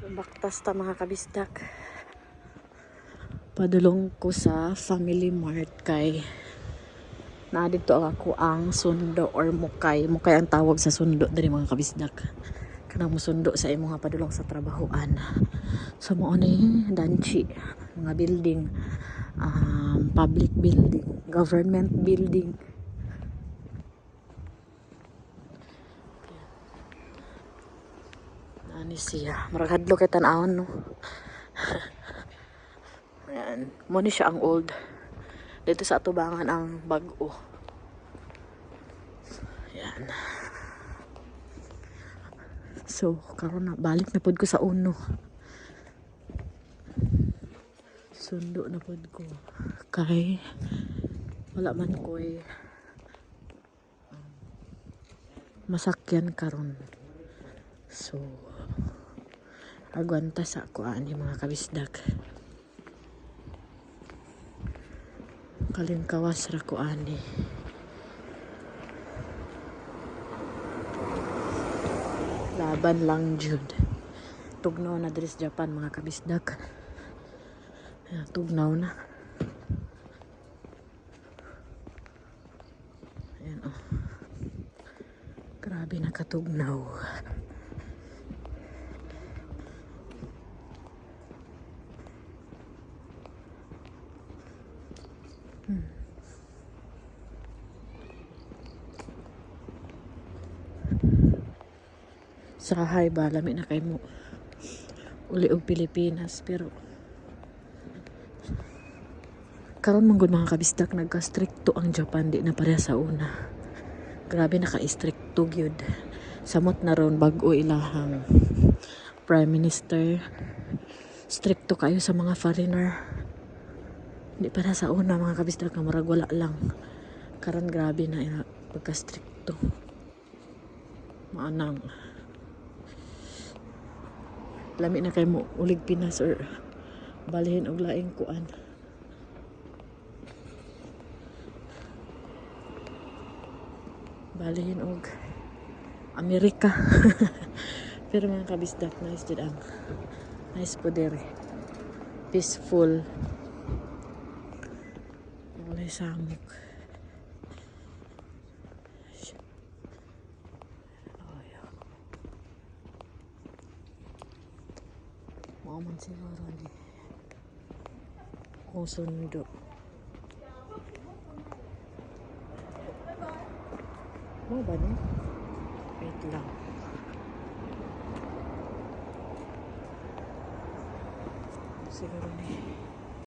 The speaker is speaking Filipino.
So, baktas ta mga kabisdak. Padulong ko sa Family Mart kay na dito ako ang sundo or mukay. Mukay ang tawag sa sundo diri mga kabisdak. Kanang musundo sa imo nga padulong sa trabahoan. So mo ni danchi mga building, public building, government building. Ani siya, murag hadlo kay tan-awon no. Ayan, mo ni siya ang old. Dito sa atubangan ang bag-o. Ayan. So, karon na balik na pod ko sa uno. Sundo na pod ko. Kay wala man ko'y masakyan karon. So, agwanta sa ako ani mga kabisdak. Kalingkawas ra ko ani. Laban lang jud. Tugnaw na diri sa Japan mga kabisdak. Ayan, tugnaw na. Ayan oh. Grabe nakatugnaw. Sa hay ba lami na kay mo uli og Pilipinas pero karon man gud mga kabisdak nagka-stricto ang Japan di na pareha sa una. Grabe naka-stricto gyud. Samot na ron bag-o ilahang Prime Minister. Stricto kayo sa mga foreigner. Di para sa una mga kabisdak nga murag wala lang. Karon grabe na pagka-stricto. Maanang lami na kay mo ulig Pinas or balihin og laing kuan. Balihin og Amerika. Pero mga kabisdak nice did ang nice po dere. Peaceful. Walay samok. Man siguro ni kung sundo. Mo ba ni? Wait lang. Siguro ni